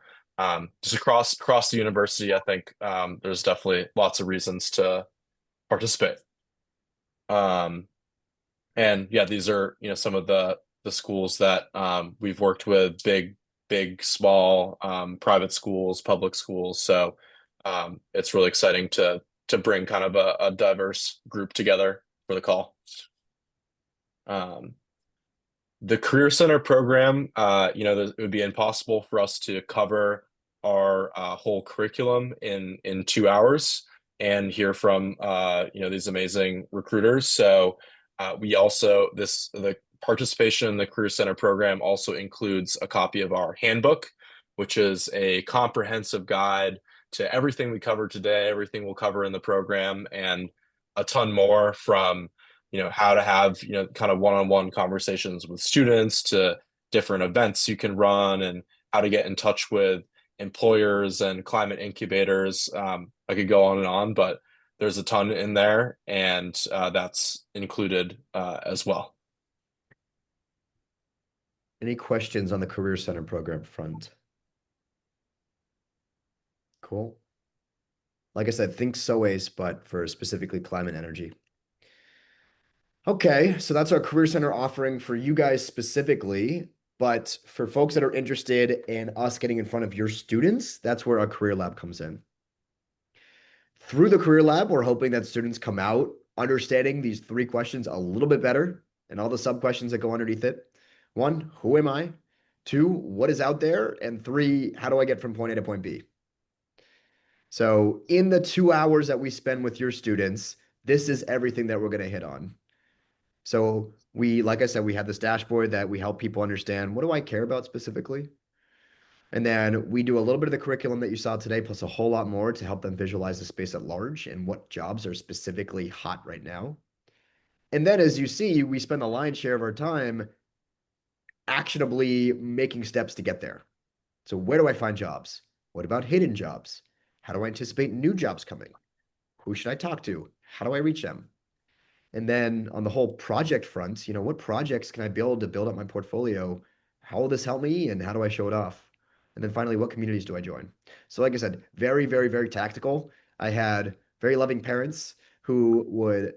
just across the university, I think there's definitely lots of reasons to participate. And yeah, these are some of the schools that we've worked with, big, small, private schools, public schools. So it's really exciting to bring kind of a diverse group together for the call. The Career Center program, it would be impossible for us to cover our whole curriculum in 2 hours and hear from these amazing recruiters. So the participation in the Career Center program also includes a copy of our handbook, which is a comprehensive guide to everything we covered today, everything we'll cover in the program, and a ton more, from how to have kind of one-on-one conversations with students, to different events you can run, and how to get in touch with employers and climate incubators. I could go on and on, but there's a ton in there, and that's included as well. Any questions on the Career Center program front? Cool. Like I said, think SOAS, but for specifically climate energy. Okay, so that's our Career Center offering for you guys specifically. But for folks that are interested in us getting in front of your students, that's where our Career Lab comes in. Through the Career Lab, we're hoping that students come out understanding these 3 questions a little bit better and all the sub-questions that go underneath it. 1, who am I? 2, what is out there? And 3, how do I get from point A to point B? So in the 2 hours that we spend with your students, this is everything that we're going to hit on. So like I said, we have this dashboard that we help people understand, what do I care about specifically? And then we do a little bit of the curriculum that you saw today, plus a whole lot more to help them visualize the space at large and what jobs are specifically hot right now. And then, as you see, we spend the lion's share of our time actionably making steps to get there. So where do I find jobs? What about hidden jobs? How do I anticipate new jobs coming? Who should I talk to? How do I reach them? And then on the whole project front, what projects can I build to build up my portfolio? How will this help me, and how do I show it off? And then finally, what communities do I join? So like I said, very, very, very tactical. I had very loving parents who would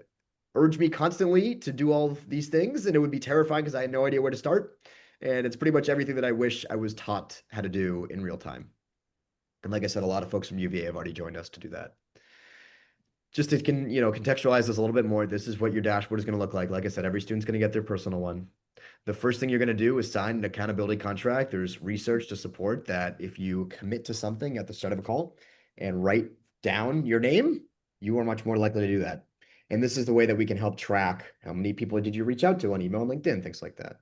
urge me constantly to do all of these things, and it would be terrifying because I had no idea where to start. And it's pretty much everything that I wish I was taught how to do in real time. And like I said, a lot of folks from UVA have already joined us to do that. Just to contextualize this a little bit more, this is what your dashboard is going to look like. Like I said, every student's going to get their personal one. The first thing you're going to do is sign an accountability contract. There's research to support that if you commit to something at the start of a call and write down your name, you are much more likely to do that. And this is the way that we can help track how many people did you reach out to on email and LinkedIn, things like that.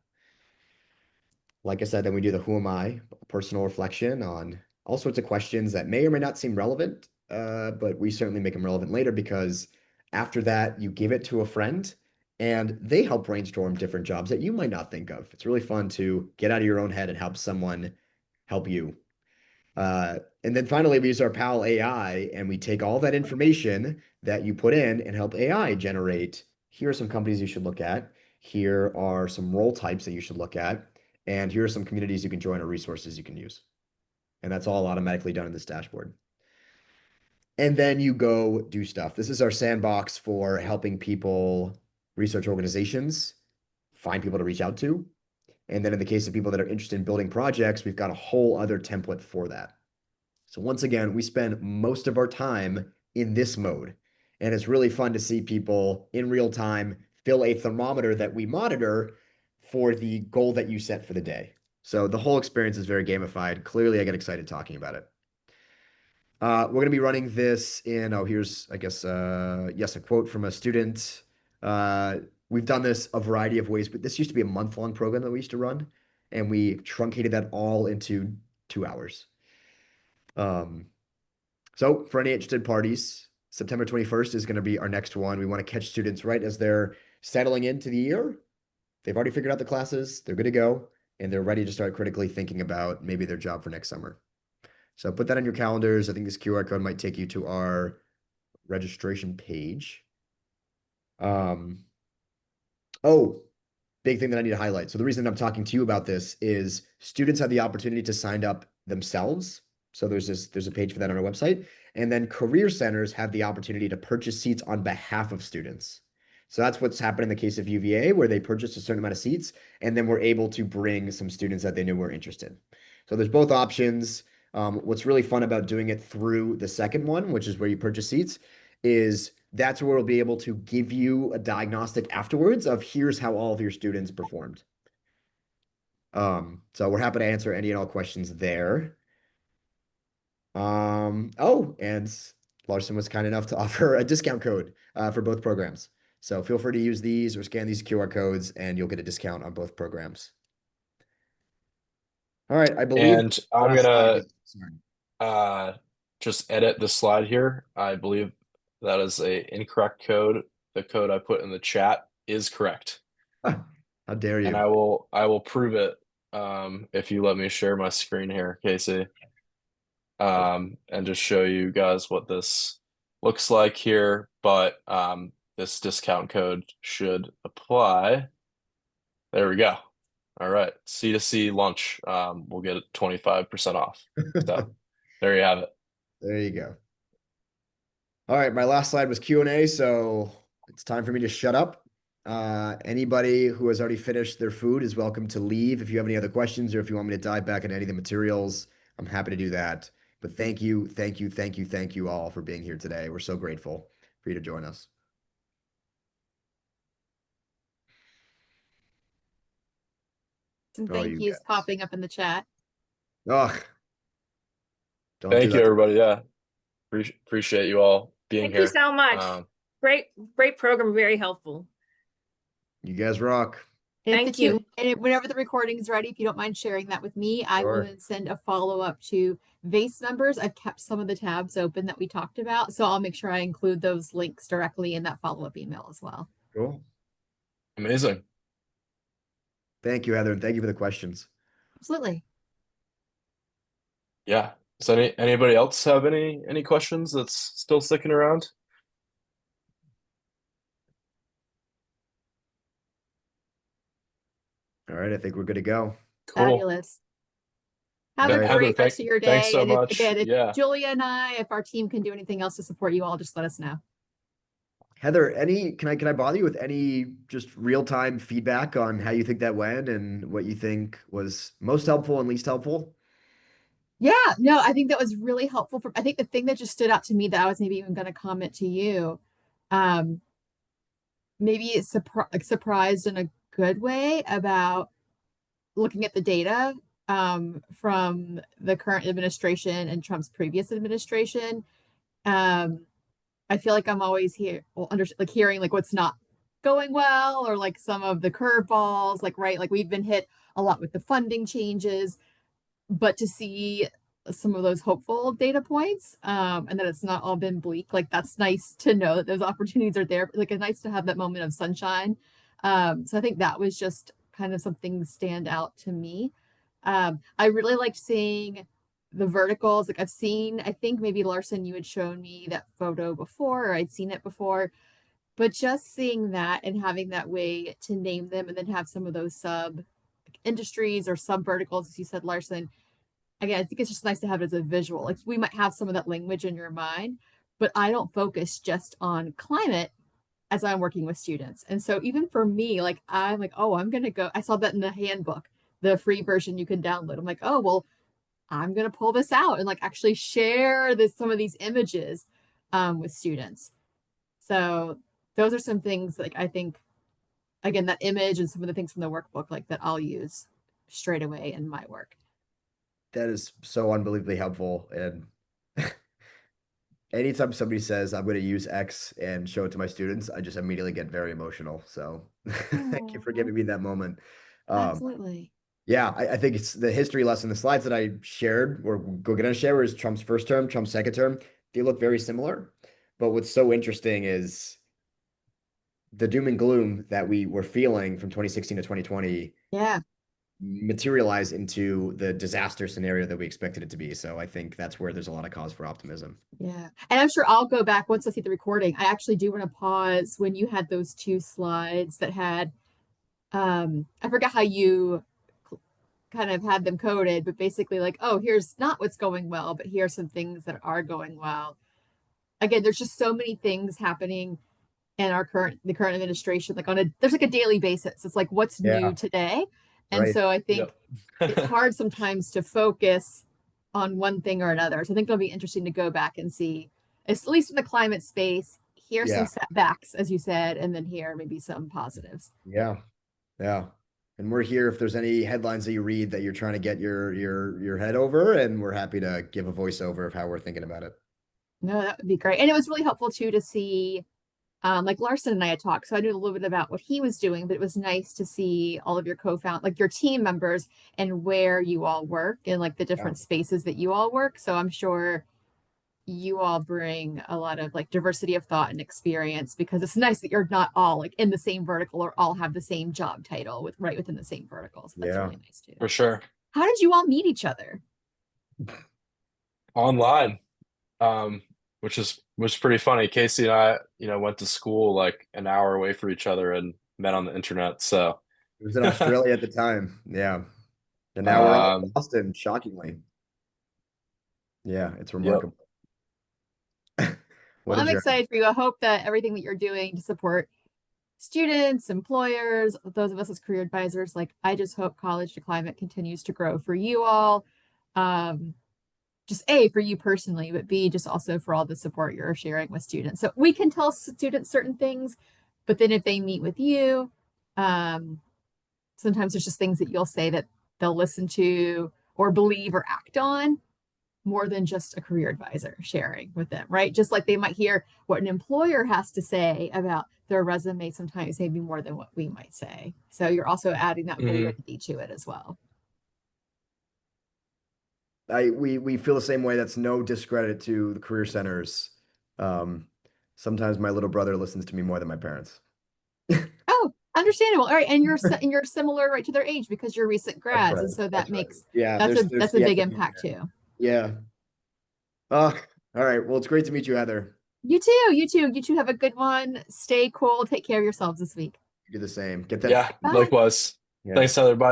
Like I said, then we do the who am I, personal reflection on all sorts of questions that may or may not seem relevant, but we certainly make them relevant later, because after that, you give it to a friend and they help brainstorm different jobs that you might not think of. It's really fun to get out of your own head and help someone help you. And then finally, we use our pal AI, and we take all that information that you put in and help AI generate, here are some companies you should look at, here are some role types that you should look at, and here are some communities you can join or resources you can use. And that's all automatically done in this dashboard. And then you go do stuff. This is our sandbox for helping people, research organizations, find people to reach out to. And then in the case of people that are interested in building projects, we've got a whole other template for that. So once again, we spend most of our time in this mode. And it's really fun to see people in real time fill a thermometer that we monitor for the goal that you set for the day. So the whole experience is very gamified. Clearly, I get excited talking about it. We're going to be running this in, here's, I guess, yes, a quote from a student. We've done this a variety of ways, but this used to be a month-long program that we used to run, and we truncated that all into 2 hours. So for any interested parties, September 21st is going to be our next one. We want to catch students right as they're settling into the year. They've already figured out the classes. They're good to go. and they're ready to start critically thinking about maybe their job for next summer. So put that on your calendars. I think this QR code might take you to our registration page. Oh, big thing that I need to highlight. So the reason I'm talking to you about this is students have the opportunity to sign up themselves. So there's a page for that on our website. And then career centers have the opportunity to purchase seats on behalf of students. So that's what's happened in the case of UVA, where they purchased a certain amount of seats, and then we're able to bring some students that they knew were interested. So there's both options. What's really fun about doing it through the second one, which is where you purchase seats, is that's where we'll be able to give you a diagnostic afterwards of here's how all of your students performed. So we're happy to answer any and all questions there. Oh, and Larsen was kind enough to offer a discount code for both programs. So feel free to use these or scan these QR codes and you'll get a discount on both programs. All right, I believe And I'm last slide gonna sorry. just edit the slide here. I believe that is a incorrect code. The code I put in the chat is correct. How dare And you? I will prove it if you let me share my screen here, Casey. And just show you guys what this looks like here. But this discount code should apply. There we go. All right, C2C lunch. We'll get 25% off. So there you have it. There you go. All right, my last slide was Q&A, so it's time for me to shut up. Anybody who has already finished their food is welcome to leave. If you have any other questions or if you want me to dive back into any of the materials, I'm happy to do that. But thank you, thank you, thank you, thank you all for being here today. We're so grateful for you to join us. Some Oh, thank you yous guys. popping up in the chat. Ugh, don't do Thank you, that. everybody. Yeah, appreciate you all being Thank you here. so much. Great program, very helpful. You guys rock. Thank you. And whenever the recording is ready, if you don't mind sharing that with me, I will Sure. then send a follow-up to VACE members. I've kept some of the tabs open that we talked about, so I'll make sure I include those links directly in that follow-up email as well. Cool. Amazing. Thank you, Heather, and thank you for the questions. Absolutely. Yeah. Does anybody else have any questions that's still sticking around? All right, I think we're good to go. Cool. Fabulous. Have All a right. Heather, great rest of your thanks day. so And if, much. again, if Yeah. Julia and I, if our team can do anything else to support you all, just let us know. Heather, can I bother you with any just real-time feedback on how you think that went and what you think was most helpful and least helpful? Yeah, no, I think that was really helpful. I think the thing that just stood out to me that I was maybe even going to comment to you, maybe it's surprised in a good way about looking at the data from the current administration and Trump's previous administration. I feel like I'm always hearing like what's not going well or like some of the curveballs, like right, like we've been hit a lot with the funding changes, but to see some of those hopeful data points and that it's not all been bleak, like that's nice to know that those opportunities are there. Like it's nice to have that moment of sunshine. So I think that was just kind of something stand out to me. I really liked seeing the verticals. Like I think maybe Larsen, you had shown me that photo before, or I'd seen it before, but just seeing that and having that way to name them and then have some of those sub industries or sub verticals, as you said, Larsen. Again, I think it's just nice to have it as a visual. Like we might have some of that language in your mind, but I don't focus just on climate as I'm working with students. And so even for me, like I'm like, oh, I'm gonna go. I saw that in the handbook, the free version you can download. I'm like, oh, well, I'm gonna pull this out and like actually share some of these images with students. So those are some things like I think again that image and some of the things from the workbook like that I'll use straight away in my work. That is so unbelievably helpful. And anytime somebody says I'm going to use X and show it to my students, I just immediately get very emotional. So thank you for giving me that moment. Absolutely. Yeah, I think it's the history lesson. The slides that I shared or we're going to share is Trump's first term, Trump's second term. They look very similar. But what's so interesting is the doom and gloom that we were feeling from 2016 to 2020. Yeah. materialize into the disaster scenario that we expected it to be. So I think that's where there's a lot of cause for optimism. Yeah. And I'm sure I'll go back once I see the recording. I actually do want to pause when you had those two slides that had, I forgot how you kind of had them coded, but basically like, oh, here's not what's going well, but here are some things that are going well. Again, there's just so many things happening in the current administration, like there's like a daily basis. It's like what's new today. And Right. so I think Yep. it's hard sometimes to focus on one thing or another. So I think it'll be interesting to go back and see, at least in the climate space, here's some setbacks, as you said, and then here maybe some positives. Yeah. Yeah. And we're here if there's any headlines that you read that you're trying to get your head over, and we're happy to give a voiceover of how we're thinking about it. No, that would be great. And it was really helpful too to see, like Larsen and I had talked, so I knew a little bit about what he was doing, but it was nice to see all of your like your team members and where you all work and like the different spaces that you all work. So I'm sure you all bring a lot of like diversity of thought and experience, because it's nice that you're not all like in the same vertical or all have the same job title right within the same vertical. So that's really nice too. For sure. How did you all meet each other? Online, which was pretty funny. Casey and I, went to school like an hour away from each other and met on the internet. So it was in Australia at the time. Yeah. And now we're all in Boston, shockingly. Yeah, it's remarkable. Yep. Well, I'm excited for you. I hope that everything that you're doing to support students, employers, those of us as career advisors, like I just hope College to Climate continues to grow for you all. Just A, for you personally, but B, just also for all the support you're sharing with students. So we can tell students certain things, but then if they meet with you, sometimes there's just things that you'll say that they'll listen to or believe or act on more than just a career advisor sharing with them, right? Just like they might hear what an employer has to say about their resume, sometimes maybe more than what we might say. So you're also adding that validity to it as well. We feel the same way. That's no discredit to the career centers. Sometimes my little brother listens to me more than my parents. Oh, understandable. All right, and you're similar right to their age because you're recent grads, and so that makes that's a big impact too. Yeah. All right. Well, it's great to meet you, Heather. You too. You two have a good one. Stay cool. Take care of yourselves this week. You do the same. Get that. Yeah, likewise. Yeah. Thanks, Heather. Bye.